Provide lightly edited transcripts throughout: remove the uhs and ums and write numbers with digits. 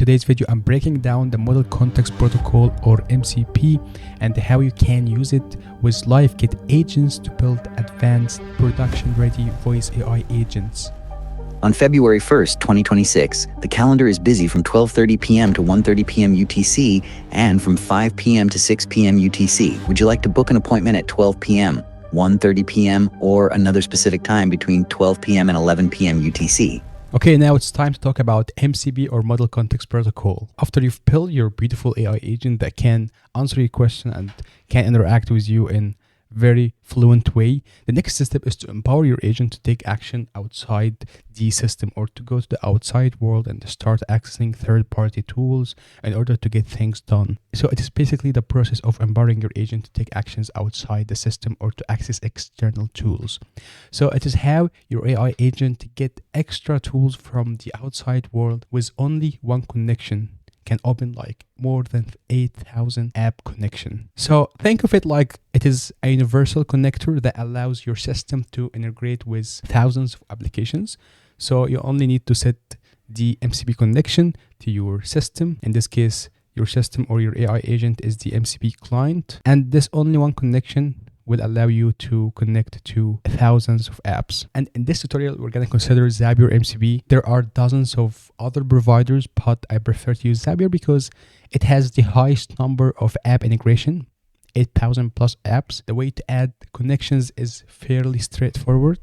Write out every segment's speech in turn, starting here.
today's video, I'm breaking down the Model Context Protocol or MCP and how you can use it with LiveKit agents to build advanced production-ready voice AI agents. On February 1st, 2026, the calendar is busy from 12:30 p.m. to 1:30 p.m. UTC and from 5 p.m. to 6 p.m. UTC. Would you like to book an appointment at 12 p.m., 1:30 p.m., or another specific time between 12 p.m. and 11 p.m. UTC? Okay, now it's time to talk about MCP or Model Context Protocol. After you've built your beautiful AI agent that can answer your question and can interact with you in very fluent way, the next step is to empower your agent to take action outside the system or to go to the outside world and start accessing third-party tools in order to get things done. So it is basically the process of empowering your agent to take actions outside the system or to access external tools. So it is how your AI agent get extra tools from the outside world with only one connection can open like more than 8,000 app connection. So think of it like it is a universal connector that allows your system to integrate with thousands of applications. So you only need to set the MCP connection to your system. In this case, your system or your AI agent is the MCP client. And this only one connection will allow you to connect to thousands of apps. And in this tutorial, we're going to consider Zapier MCP. There are dozens of other providers, but I prefer to use Zapier because it has the highest number of app integration, 8,000 plus apps. The way to add connections is fairly straightforward.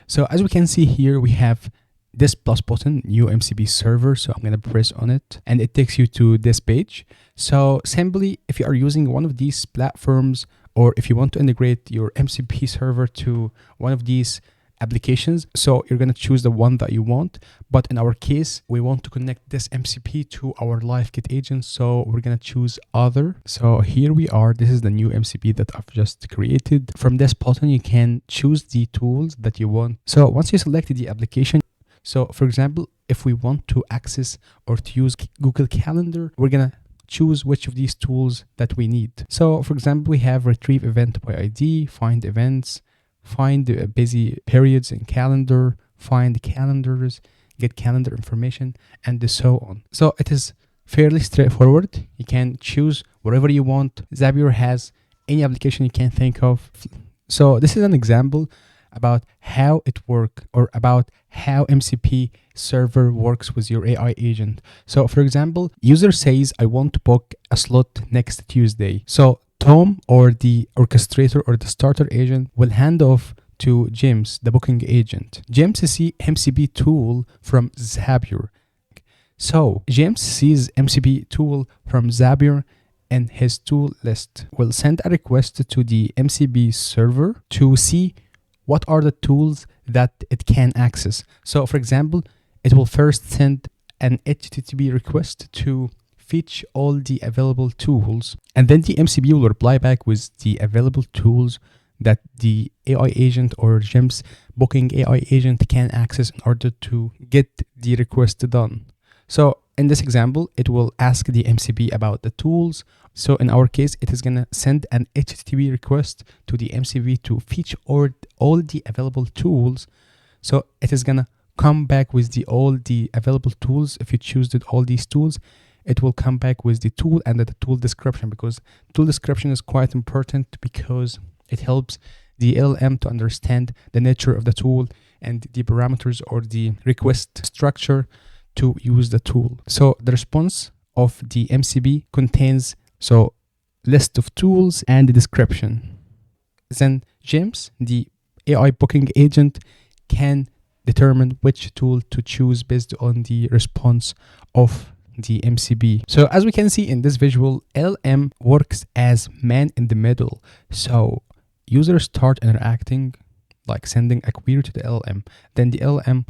So as we can see here, we have this plus button, new MCP server. So I'm going to press on it and it takes you to this page. So simply, if you are using one of these platforms, or if you want to integrate your MCP server to one of these applications, so you're going to choose the one that you want. But in our case, we want to connect this MCP to our LiveKit agent, so we're going to choose other. So here we are. This is the new MCP that I've just created. From this button, you can choose the tools that you want. So once you select the application, so for example, if we want to access or to use Google Calendar, we're going to choose which of these tools that we need. So for example, we have retrieve event by ID, find events, find busy periods in calendar, find calendars, get calendar information, and so on. So it is fairly straightforward. You can choose whatever you want. Zapier has any application you can think of. So this is an example about how it works, or about how MCP server works with your AI agent. So for example, user says, I want to book a slot next Tuesday. So Tom, or the orchestrator or the starter agent, will hand off to James, the booking agent. James sees MCP tool from Zapier. So James sees MCP tool from Zapier in his tool list. Will send a request to the MCP server to see what are the tools that it can access. So for example, it will first send an HTTP request to fetch all the available tools, and then the MCP will reply back with the available tools that the AI agent or James booking AI agent can access in order to get the request done. So in this example, it will ask the MCP about the tools. So in our case, it is going to send an HTTP request to the MCP to fetch all the available tools. So it is going to come back with all the available tools. If you choose all these tools, it will come back with the tool and the tool description, because tool description is quite important because it helps the LLM to understand the nature of the tool and the parameters or the request structure to use the tool. So the response of the MCP contains list of tools and the description. Then James, the AI booking agent, can determine which tool to choose based on the response of the MCP. So as we can see in this visual, LLM works as man in the middle. So users start interacting, like sending a query to the LLM. Then the LLM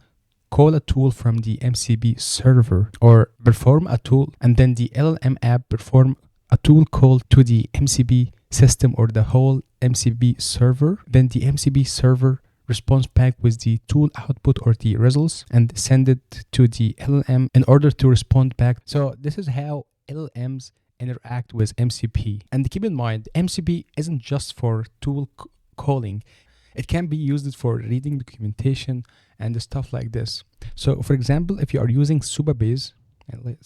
call a tool from the MCP server or perform a tool, and then the LLM app perform a tool call to the MCP system or the whole MCP server. Then the MCP server responds back with the tool output or the results and send it to the LLM in order to respond back. So this is how LLMs interact with MCP. And keep in mind, MCP isn't just for tool calling. It can be used for reading documentation and stuff like this. So for example, if you are using Supabase, and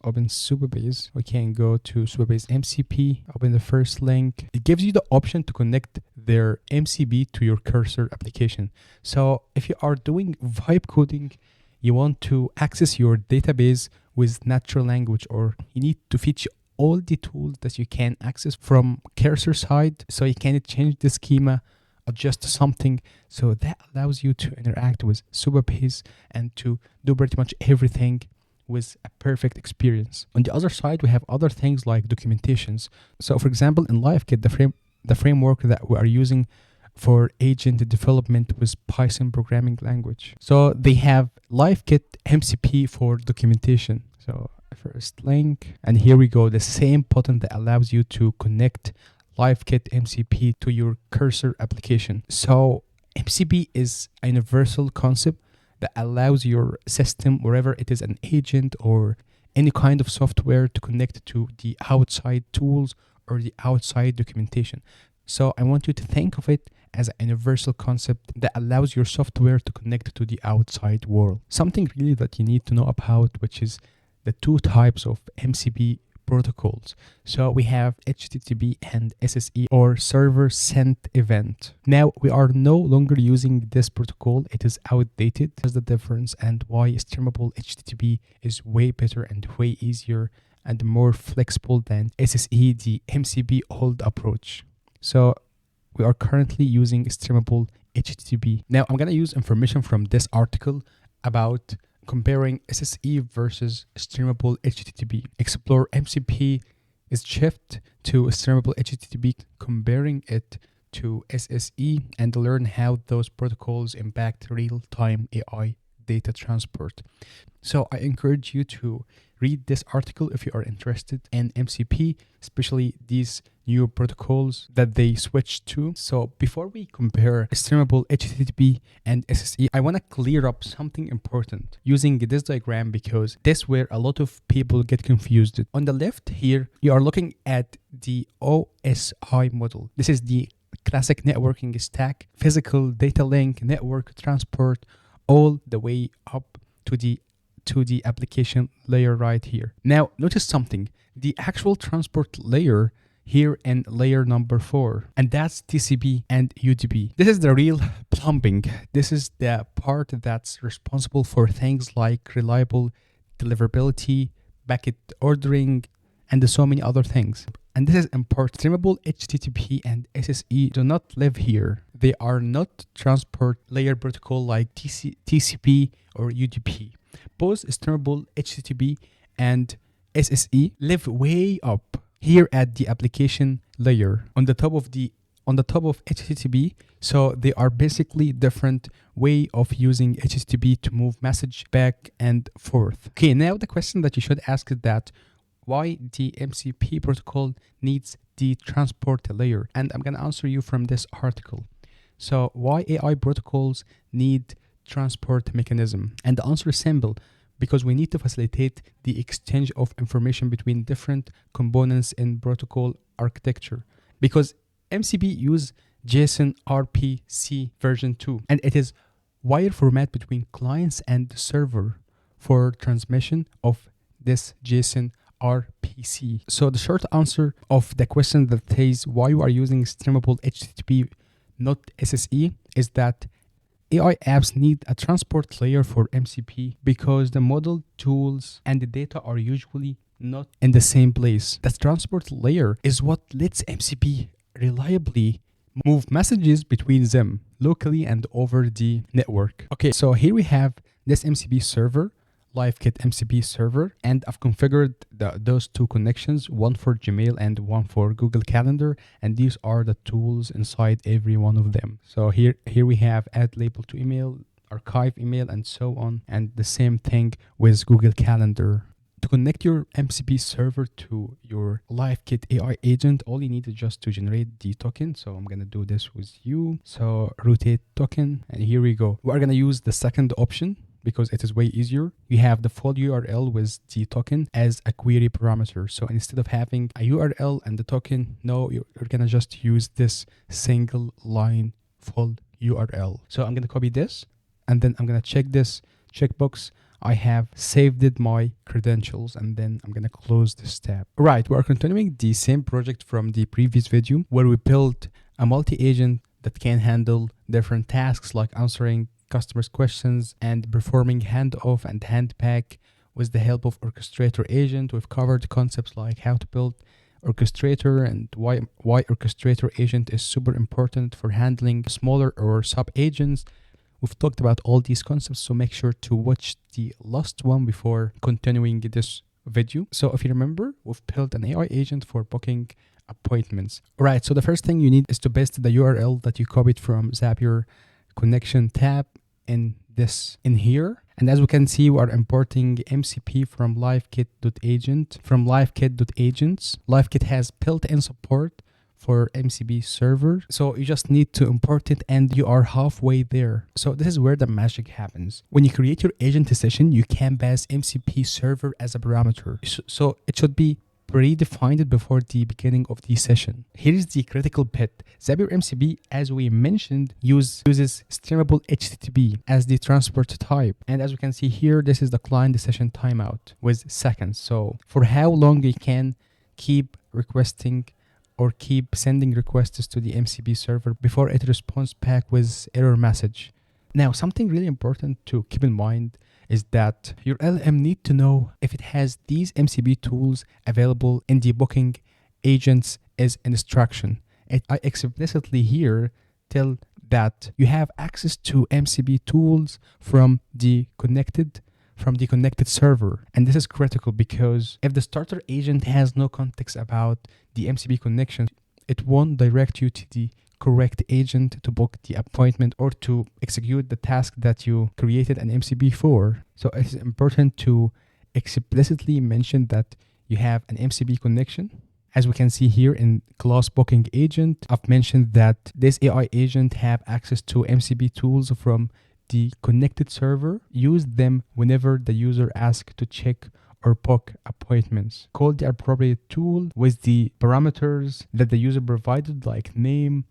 open Supabase. We can go to Supabase MCP, open the first link. It gives you the option to connect their MCP to your cursor application. So if you are doing vibe coding, you want to access your database with natural language, or you need to feature all the tools that you can access from cursor side, so you can change the schema, adjust something. So that allows you to interact with Supabase and to do pretty much everything with a perfect experience. On the other side, we have other things like documentations. So for example, in LiveKit, the framework that we are using for agent development with Python programming language. So they have LiveKit MCP for documentation. So first link, and here we go, the same button that allows you to connect LiveKit MCP to your cursor application. So MCP is a universal concept that allows your system, wherever it is an agent or any kind of software, to connect to the outside tools or the outside documentation. So I want you to think of it as a universal concept that allows your software to connect to the outside world. Something really that you need to know about, which is the two types of MCP protocols. So we have HTTP and SSE, or server sent event. Now we are no longer using this protocol. It is outdated. That's the difference, and why Streamable HTTP is way better and way easier and more flexible than SSE, the MCP old approach. So we are currently using Streamable HTTP. Now I'm going to use information from this article about comparing SSE versus Streamable HTTP. Explore MCP is shift to Streamable HTTP, comparing it to SSE, and learn how those protocols impact real-time AI data transport. So I encourage you to read this article if you are interested in MCP, especially these new protocols that they switched to. So before we compare Streamable HTTP and SSE, I want to clear up something important using this diagram, because this is where a lot of people get confused. On the left here, you are looking at the OSI model. This is the classic networking stack, physical data link, network transport, all the way up to the application layer right here. Now, notice something. The actual transport layer here in layer number 4, and that's TCP and UDP. This is the real plumbing. This is the part that's responsible for things like reliable deliverability, packet ordering, and so many other things. And this is important. Streamable HTTP and SSE do not live here. They are not transport layer protocol like TCP or UDP. Both Streamable HTTP and SSE live way up here at the application layer on the top of HTTP. So they are basically different way of using HTTP to move message back and forth. Okay, now the question that you should ask is that why the MCP protocol needs the transport layer, and I'm going to answer you from this article. So why AI protocols need transport mechanism? And the answer is simple: because we need to facilitate the exchange of information between different components in protocol architecture. Because MCP use JSON RPC version 2, and it is wire format between clients and server for transmission of this JSON RPC. So the short answer of the question that says why you are using Streamable HTTP, not SSE, is that AI apps need a transport layer for MCP because the model, tools, and the data are usually not in the same place. The transport layer is what lets MCP reliably move messages between them locally and over the network. Okay, so here we have this MCP server, LiveKit MCP server, and I've configured those two connections, one for Gmail and one for Google Calendar, and these are the tools inside every one of them. So here we have add label to email, archive email, and so on, and the same thing with Google Calendar. To connect your MCP server to your LiveKit AI agent, all you need is just to generate the token. So I'm going to do this with you. So rotate token, and here we go. We're going to use the second option because it is way easier. You have the full URL with the token as a query parameter. So instead of having a URL and the token, no, you're going to just use this single line full URL. So I'm going to copy this, and then I'm going to check this checkbox. I have saved my credentials, and then I'm gonna close this tab. Right, we're continuing the same project from the previous video where we built a multi-agent that can handle different tasks like answering customers' questions and performing handoff and handback with the help of orchestrator agent. We've covered concepts like how to build orchestrator and why orchestrator agent is super important for handling smaller or sub agents. We've talked about all these concepts, so make sure to watch the last one before continuing this video. So if you remember, we've built an AI agent for booking appointments. Right, so the first thing you need is to paste the URL that you copied from Zapier connection tab in here. And as we can see, we are importing MCP from LiveKit.agent from LiveKit.agents. LiveKit has built-in support for MCP server, so you just need to import it and you are halfway there. So this is where the magic happens. When you create your agent session, you can pass MCP server as a parameter, so it should be predefined before the beginning of the session. Here is the critical bit. Zapier MCP, as we mentioned, uses streamable HTTP as the transport type. And as we can see here, this is the client session timeout with seconds. So for how long you can keep requesting or keep sending requests to the MCP server before it responds back with error message. Now, something really important to keep in mind is that your LM need to know if it has these MCP tools available in the booking agents as instruction. I explicitly here tell that you have access to MCP tools from the connected server. And this is critical because if the starter agent has no context about the MCP connection, it won't direct you to the correct agent to book the appointment or to execute the task that you created an MCP for. So it is important to explicitly mention that you have an MCP connection. As we can see here in class booking agent, I've mentioned that this AI agent have access to MCP tools from the connected server. Use them whenever the user asks to check or book appointments. Call the appropriate tool with the parameters that the user provided, like name,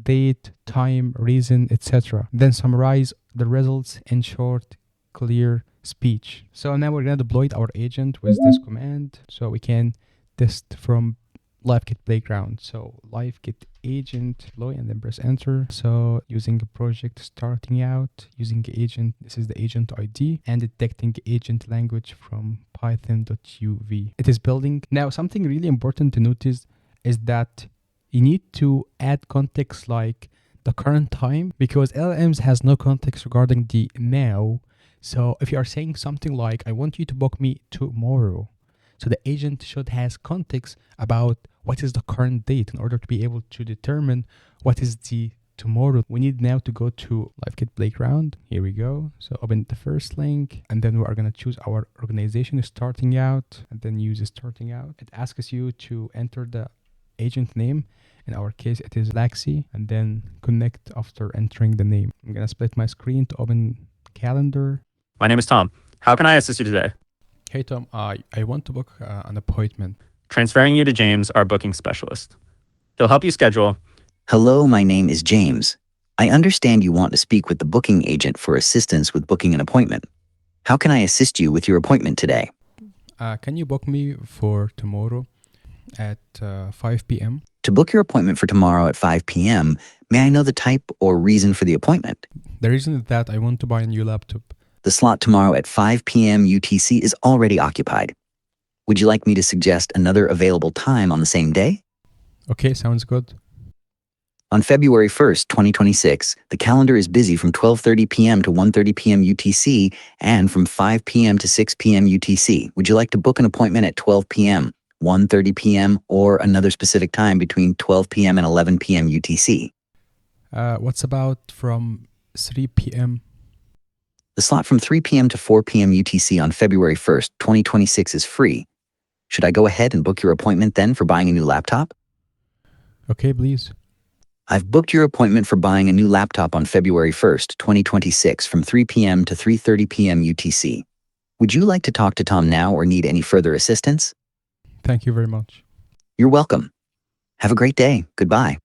date, time, reason, etc. Then summarize the results in short, clear speech. So now we're going to deploy our agent with this command so we can test from LiveKit Playground. So LiveKit agent deploy and then press enter. So using a project starting out, using the agent, this is the agent ID, and detecting agent language from python.uv. It is building. Now something really important to notice is that you need to add context like the current time, because LLMs has no context regarding the now. So if you are saying something like, I want you to book me tomorrow, so the agent should has context about what is the current date in order to be able to determine what is the tomorrow. We need now to go to LiveKit Playground. Here we go. So open the first link, and then we are going to choose our organization starting out, and then use starting out. It asks you to enter the agent name. In our case, it is Laxi, and then connect after entering the name. I'm going to split my screen to open calendar. My name is Tom. How can I assist you today? Hey, Tom, I want to book an appointment. Transferring you to James, our booking specialist. He'll help you schedule. Hello, my name is James. I understand you want to speak with the booking agent for assistance with booking an appointment. How can I assist you with your appointment today? Can you book me for tomorrow at 5 p.m.? To book your appointment for tomorrow at 5 p.m., may I know the type or reason for the appointment? The reason is that I want to buy a new laptop. The slot tomorrow at 5 p.m. UTC is already occupied. Would you like me to suggest another available time on the same day? Okay, sounds good. On February 1st, 2026, the calendar is busy from 12:30 p.m. to 1:30 p.m. UTC and from 5 p.m. to 6 p.m. UTC. Would you like to book an appointment at 12 p.m., 1:30 p.m., or another specific time between 12 p.m. and 11 p.m. UTC? What's about from 3 p.m.? The slot from 3 p.m. to 4 p.m. UTC on February 1st, 2026 is free. Should I go ahead and book your appointment then for buying a new laptop? Okay, please. I've booked your appointment for buying a new laptop on February 1st, 2026 from 3 p.m. to 3:30 p.m. UTC. Would you like to talk to Tom now or need any further assistance? Thank you very much. You're welcome. Have a great day. Goodbye.